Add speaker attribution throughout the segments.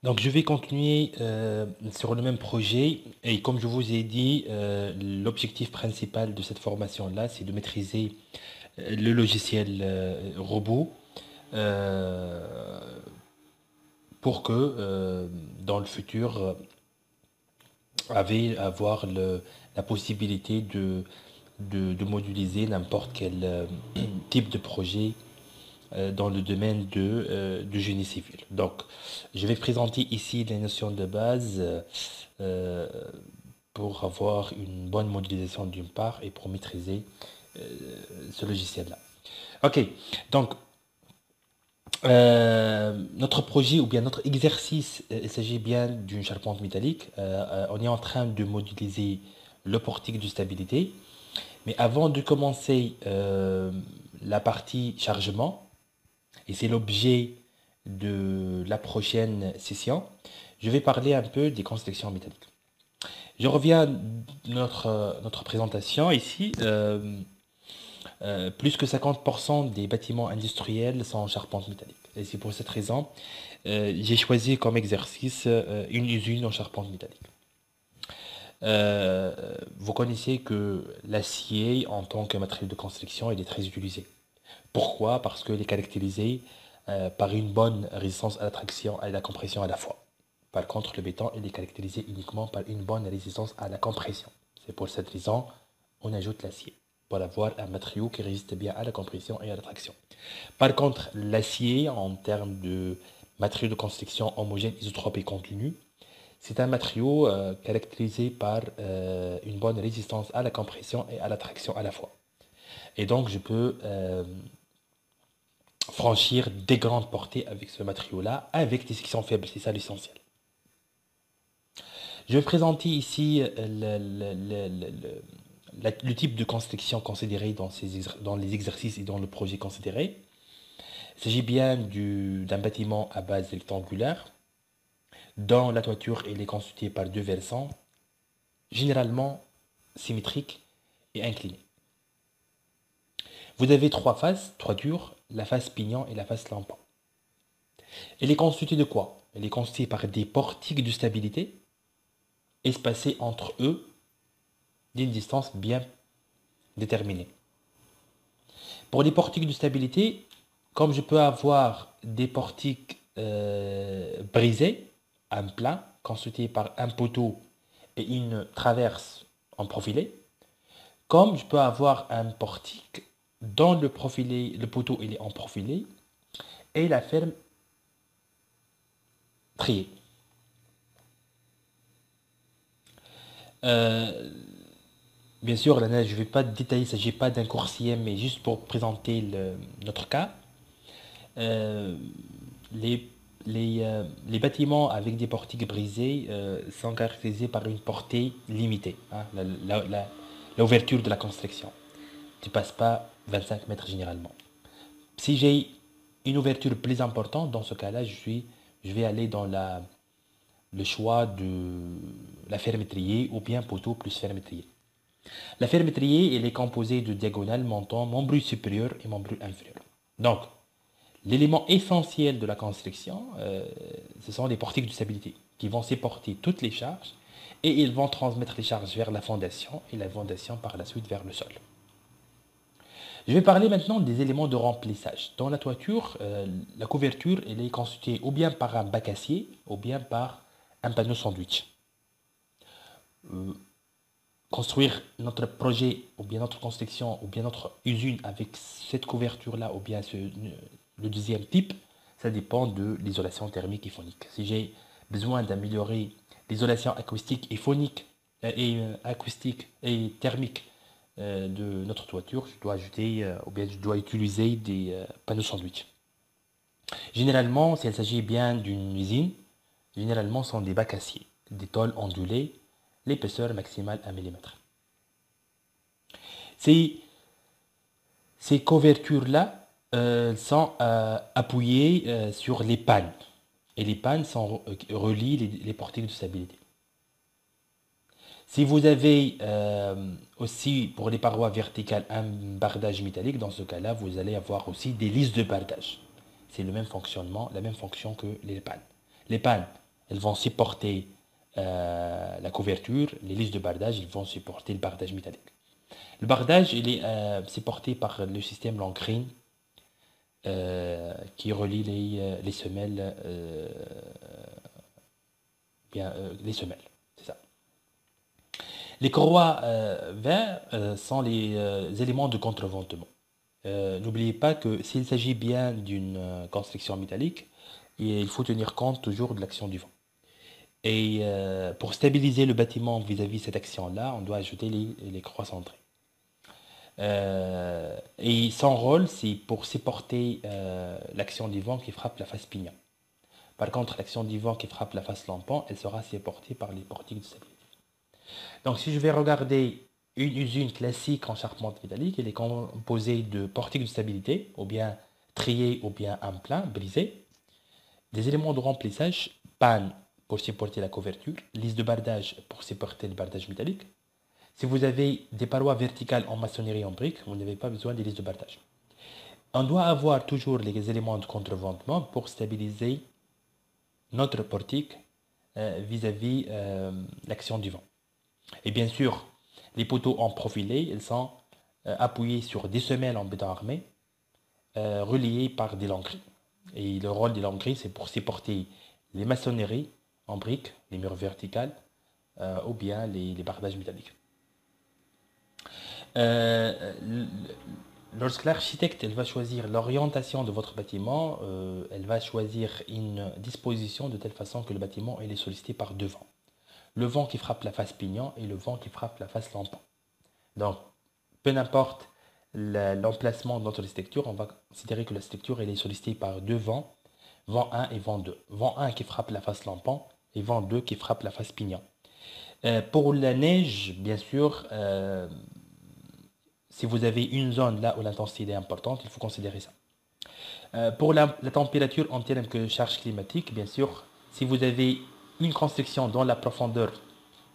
Speaker 1: Donc, je vais continuer sur le même projet et comme je vous ai dit, l'objectif principal de cette formation-là, c'est de maîtriser le logiciel robot euh, pour que dans le futur, avoir la possibilité de modéliser n'importe quel type de projet dans le domaine du génie civil. Donc, je vais présenter ici les notions de base euh, pour avoir une bonne modélisation d'une part et pour maîtriser euh, ce logiciel-là. Ok, donc notre projet ou bien notre exercice, il s'agit bien d'une charpente métallique. On est en train de modéliser le portique de stabilité. Mais avant de commencer la partie chargement, et c'est l'objet de la prochaine session, je vais parler un peu des constructions métalliques. Je reviens à notre présentation ici. Plus que 50% des bâtiments industriels sont en charpente métallique. Et c'est pour cette raison j'ai choisi comme exercice une usine en charpente métallique. Vous connaissez que l'acier en tant que matériau de construction il est très utilisé. Pourquoi? Parce qu'il est caractérisé par une bonne résistance à la traction et à la compression à la fois. Par contre, le béton, il est caractérisé uniquement par une bonne résistance à la compression. C'est pour cette raison on ajoute l'acier, pour avoir un matériau qui résiste bien à la compression et à la traction. Par contre, l'acier, en termes de matériau de construction homogène, isotrope et continu, c'est un matériau caractérisé par une bonne résistance à la compression et à la traction à la fois. Et donc, je peux franchir des grandes portées avec ce matériau-là, avec des sections faibles, c'est ça l'essentiel. Je vais présenter ici le type de construction considéré dans les exercices et dans le projet considéré. Il s'agit bien d'un bâtiment à base rectangulaire, dont la toiture elle est constituée par deux versants, généralement symétriques et inclinés. Vous avez trois faces, trois tours, la face pignon et la face lampant. Elle est constituée de quoi? Elle est constituée par des portiques de stabilité espacés entre eux d'une distance bien déterminée. Pour les portiques de stabilité, comme je peux avoir des portiques brisés, un plat constitué par un poteau et une traverse en profilé, comme je peux avoir un portique dont le poteau il est en profilé et la ferme triée. Euh, Bien sûr, là, je ne vais pas détailler, il ne s'agit pas d'un coursier, mais juste pour présenter notre cas. Euh, les, les bâtiments avec des portiques brisés sont caractérisés par une portée limitée, hein, l'ouverture de la construction. Tu ne passes pas 25 mètres généralement. Si j'ai une ouverture plus importante, dans ce cas-là, je vais aller dans le choix de la fermetrier ou bien poteau plus fermetrier. La fermetrier, elle est composée de diagonales montant membrure supérieur et membrure inférieure. Donc, l'élément essentiel de la construction, ce sont les portiques de stabilité qui vont supporter toutes les charges et ils vont transmettre les charges vers la fondation et la fondation par la suite vers le sol. Je vais parler maintenant des éléments de remplissage. Dans la toiture, la couverture elle est constituée ou bien par un bac acier ou bien par un panneau sandwich. Euh, Construire notre projet ou bien notre construction ou bien notre usine avec cette couverture-là ou bien le deuxième type, ça dépend de l'isolation thermique et phonique. Si j'ai besoin d'améliorer l'isolation acoustique et phonique acoustique et thermique de notre toiture, je dois ajouter ou bien je dois utiliser des panneaux sandwich. Généralement, s'il s'agit bien d'une usine, généralement ce sont des bacs acier, des tôles ondulées, l'épaisseur maximale 1 mm. Ces, ces couvertures-là sont appuyées sur les pannes. Et les pannes relient les portiques de stabilité. Si vous avez aussi pour les parois verticales un bardage métallique, dans ce cas-là, vous allez avoir aussi des listes de bardage. C'est le même fonctionnement, la même fonction que les pannes. Les pannes, elles vont supporter la couverture, les listes de bardage, ils vont supporter le bardage métallique. Le bardage, il est supporté par le système Langreen qui relie les semelles, les semelles, c'est ça. Les courroies verts sont les éléments de contreventement. N'oubliez pas que s'il s'agit bien d'une construction métallique, il faut tenir compte toujours de l'action du vent. Et pour stabiliser le bâtiment vis-à-vis cette action-là, on doit ajouter les croix centrées. Et son rôle, c'est pour supporter l'action du vent qui frappe la face pignon. Par contre, l'action du vent qui frappe la face lampant, elle sera supportée par les portiques de stabilité. Donc, si je vais regarder une usine classique en charpente métallique, elle est composée de portiques de stabilité, ou bien triés, ou bien un plein, brisé, des éléments de remplissage, panne pour supporter la couverture, lisse de bardage pour supporter le bardage métallique. Si vous avez des parois verticales en maçonnerie en briques, vous n'avez pas besoin des listes de bardage. On doit avoir toujours les éléments de contreventement pour stabiliser notre portique vis-à-vis l'action du vent. Et bien sûr, les poteaux en profilé, ils sont appuyés sur des semelles en béton armé, reliés par des langueries. Et le rôle des langueries, c'est pour supporter les maçonneries en briques, les murs verticales, ou bien les bardages métalliques. Euh, Lorsque l'architecte va choisir l'orientation de votre bâtiment, elle va choisir une disposition de telle façon que le bâtiment est sollicité par deux vents. Le vent qui frappe la face pignon et le vent qui frappe la face lampant. Donc, peu importe l'emplacement de notre architecture, on va considérer que la structure est sollicitée par deux vents, vent 1 et vent 2. Vent 1 qui frappe la face lampant et vent 2 qui frappe la face pignon. Pour la neige, bien sûr, si vous avez une zone là où l'intensité est importante, il faut considérer ça. Pour la température en termes de charge climatique, bien sûr, si vous avez une construction dont la profondeur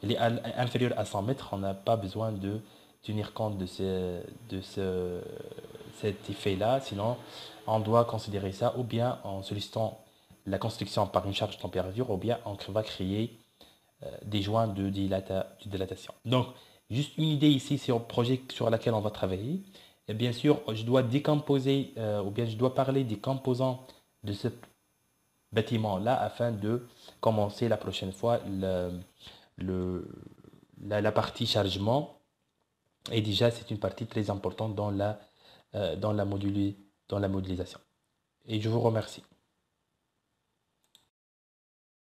Speaker 1: elle est inférieure à 100 mètres, on n'a pas besoin de tenir compte cet effet-là, sinon on doit considérer ça ou bien en sollicitant la construction par une charge de température ou bien on va créer des joints de dilatation. Donc, juste une idée ici sur le projet sur lequel on va travailler. Et bien sûr, je dois décomposer ou bien je dois parler des composants de ce bâtiment-là afin de commencer la prochaine fois le, la partie chargement. Et déjà, c'est une partie très importante dans la modélisation. Et je vous remercie.